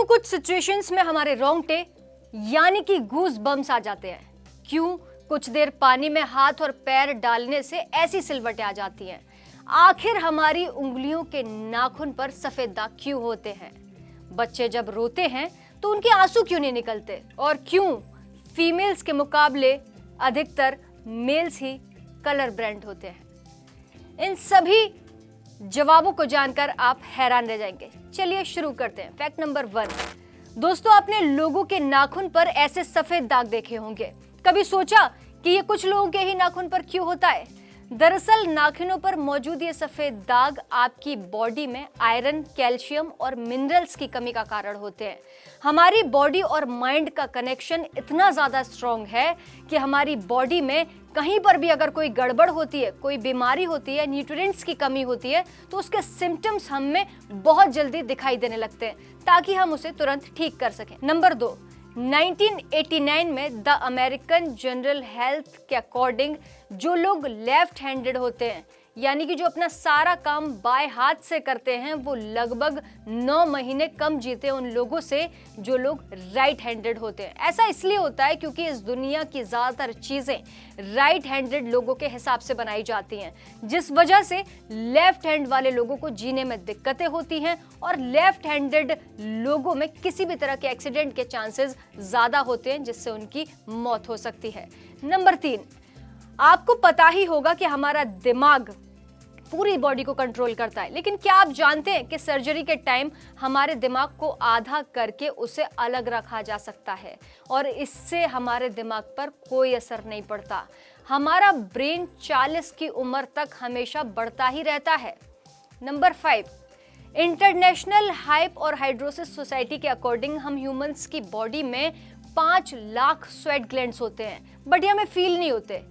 कुछ सिचुएशंस में हमारे रोंगटे यानी कि गूज बम्स आ जाते हैं? क्यों कुछ देर पानी में हाथ और पैर डालने से ऐसी सिलवटें आ जाती हैं? आखिर हमारी उंगलियों के नाखून पर सफेद दाग क्यों होते हैं? बच्चे जब रोते हैं तो उनके आंसू क्यों नहीं निकलते? और क्यों फीमेल्स के मुकाबले अधिकतर मेल्स ही कलर ब्रांड होते हैं? इन सभी जवाबों को जानकर आप हैरान रह जाएंगे। चलिए शुरू करते हैं। Fact number 1। दोस्तों, आपने लोगों के नाखून पर ऐसे सफेद दाग देखे होंगे। कभी सोचा कि ये कुछ लोगों के ही नाखून पर क्यों होता है? दरअसल नाखूनों पर मौजूद ये सफेद दाग आपकी बॉडी में आयरन, कैल्शियम और मिनरल्स की कमी का कारण होते हैं। हमारी बॉडी और माइंड का कनेक्शन इतना ज्यादा स्ट्रांग है कि हमारी बॉडी में कहीं पर भी अगर कोई गड़बड़ होती है, कोई बीमारी होती है, न्यूट्रिएंट्स की कमी होती है, तो उसके सिम्टम्स हमें बहुत जल्दी दिखाई देने लगते हैं ताकि हम उसे तुरंत ठीक कर सकें। नंबर 2, 1989 में द अमेरिकन जनरल हेल्थ के अकॉर्डिंग जो लोग लेफ्ट हैंडेड होते हैं, यानी कि जो अपना सारा काम बाएं हाथ से करते हैं, वो लगभग 9 महीने कम जीते उन लोगों से जो लोग राइट हैंडेड होते हैं। ऐसा इसलिए होता है क्योंकि इस दुनिया की ज़्यादातर चीज़ें राइट हैंडेड लोगों के हिसाब से बनाई जाती हैं, जिस वजह से लेफ्ट हैंड वाले लोगों को जीने में दिक्कतें होती हैं और लेफ्ट हैंडेड लोगों में किसी भी तरह के एक्सीडेंट के चांसेस ज़्यादा होते हैं, जिससे उनकी मौत हो सकती है। नंबर 3, आपको पता ही होगा कि हमारा दिमाग पूरी बॉडी को कंट्रोल करता है, लेकिन क्या आप जानते हैं कि सर्जरी के टाइम हमारे दिमाग को आधा करके उसे अलग रखा जा सकता है और इससे हमारे दिमाग पर कोई असर नहीं पड़ता। हमारा ब्रेन 40 की उम्र तक हमेशा बढ़ता ही रहता है। नंबर 5, इंटरनेशनल हाइप और हाइड्रोसिस सोसाइटी के अकॉर्डिंग हम ह्यूमंस की बॉडी में 5 लाख स्वेट ग्लैंड्स होते हैं, बट ये हमें फील नहीं होते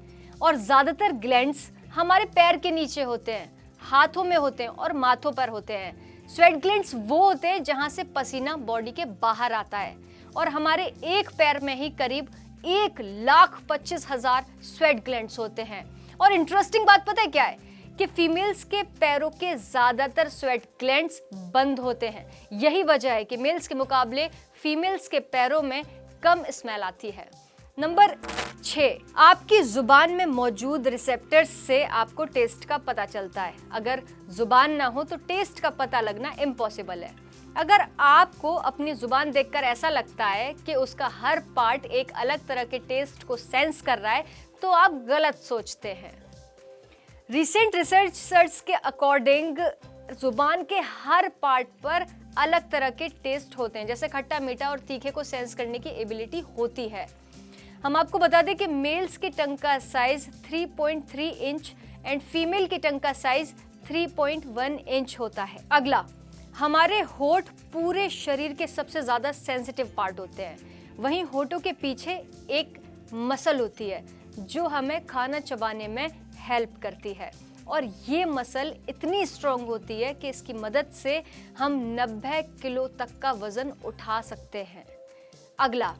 और ज्यादातर ग्लैंड्स हमारे पैर के नीचे होते हैं, हाथों में होते हैं और माथों पर होते हैं। स्वेट ग्लैंड्स वो होते हैं जहां से पसीना बॉडी के बाहर आता है और हमारे एक पैर में ही करीब 1,25,000 स्वेट ग्लैंड्स होते हैं। और इंटरेस्टिंग बात पता है क्या है कि फीमेल्स के पैरों के ज्यादातर स्वेट ग्लैंड्स बंद होते हैं। यही वजह है कि मेल्स के मुकाबले फीमेल्स के पैरों में कम स्मेल आती है। नंबर 6, आपकी जुबान में मौजूद रिसेप्टर्स से आपको टेस्ट का पता चलता है। अगर जुबान ना हो तो टेस्ट का पता लगना इम्पॉसिबल है। अगर आपको अपनी जुबान देखकर ऐसा लगता है कि उसका हर पार्ट एक अलग तरह के टेस्ट को सेंस कर रहा है, तो आप गलत सोचते हैं। रिसेंट रिसर्च के अकॉर्डिंग जुबान के हर पार्ट पर अलग तरह के टेस्ट होते हैं, जैसे खट्टा, मीठा और तीखे को सेंस करने की एबिलिटी होती है। हम आपको बता दें कि मेल्स की टंग का साइज 3.3 इंच एंड फीमेल की टंग का साइज 3.1 इंच होता है। अगला, हमारे होठ पूरे शरीर के सबसे ज्यादा सेंसिटिव पार्ट होते हैं। वहीं होठों के पीछे एक मसल होती है जो हमें खाना चबाने में हेल्प करती है और ये मसल इतनी स्ट्रांग होती है कि इसकी मदद से हम 90 किलो तक का वजन उठा सकते हैं। अगला,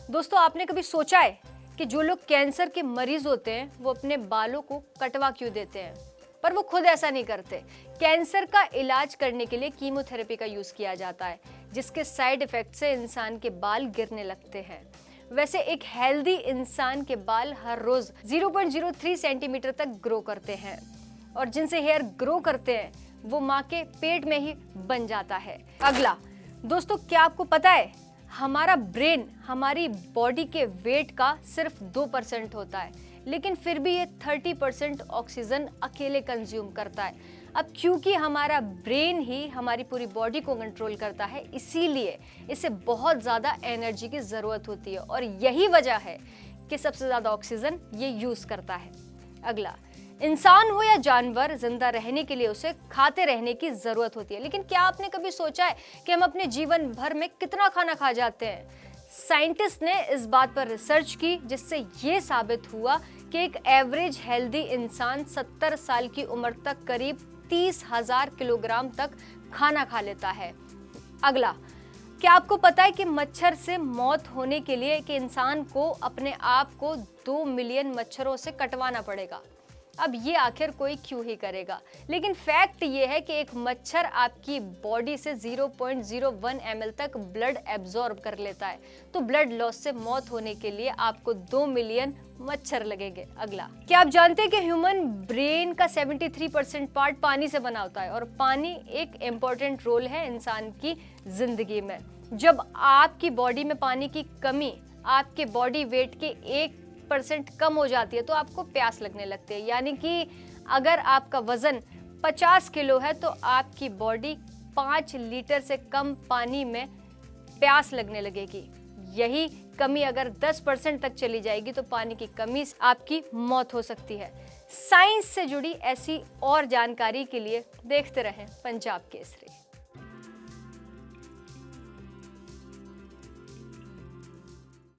दोस्तों, आपने कभी सोचा है कि जो लोग कैंसर के मरीज होते हैं वो अपने बालों को कटवा क्यों देते हैं? पर वो खुद ऐसा नहीं करते। कैंसर का इलाज करने के लिए कीमोथेरेपी का यूज किया जाता है, जिसके साइड इफेक्ट से इंसान के बाल गिरने लगते हैं। वैसे एक हेल्दी इंसान के बाल हर रोज 0.03 सेंटीमीटर तक ग्रो करते हैं और जिनसे हेयर ग्रो करते हैं वो माँ के पेट में ही बन जाता है। अगला, दोस्तों, क्या आपको पता है हमारा ब्रेन हमारी बॉडी के वेट का सिर्फ 2% होता है, लेकिन फिर भी ये 30% ऑक्सीजन अकेले कंज्यूम करता है। अब क्योंकि हमारा ब्रेन ही हमारी पूरी बॉडी को कंट्रोल करता है, इसीलिए इसे बहुत ज़्यादा एनर्जी की ज़रूरत होती है और यही वजह है कि सबसे ज़्यादा ऑक्सीजन ये यूज़ करता है। अगला, इंसान हो या जानवर, जिंदा रहने के लिए उसे खाते रहने की जरूरत होती है, लेकिन क्या आपने कभी सोचा है कि हम अपने जीवन भर में कितना खाना खा जाते हैं? साइंटिस्ट ने इस बात पर रिसर्च की, जिससे ये साबित हुआ कि एक एवरेज हेल्दी इंसान 70 साल की उम्र तक करीब 30,000 किलोग्राम तक खाना खा लेता है। अगला, क्या आपको पता है कि मच्छर से मौत होने के लिए एक इंसान को अपने आप को 2 मिलियन मच्छरों से कटवाना पड़ेगा? अब ये आखिर कोई क्यों ही करेगा। लेकिन फैक्ट ये है कि एक मच्छर आपकी बॉडी से 0.01 ml तक ब्लड एब्जॉर्ब कर लेता है। तो ब्लड लॉस से मौत होने के लिए आपको 2 मिलियन मच्छर लगेंगे। अगला, क्या आप जानते हैं कि ह्यूमन ब्रेन का 73% पार्ट पानी से बना होता है और पानी एक इम्पॉर्टेंट रोल है इंसान की जिंदगी में। जब आपकी बॉडी में पानी की कमी आपके बॉडी वेट के 1% कम हो जाती है तो आपको प्यास लगने लगती है। यानी कि अगर आपका वजन 50 किलो है तो आपकी बॉडी 5 लीटर से कम पानी में प्यास लगने लगेगी। यही कमी अगर 10% तक चली जाएगी तो पानी की कमी से आपकी मौत हो सकती है। साइंस से जुड़ी ऐसी और जानकारी के लिए देखते रहें पंजाब केसरी।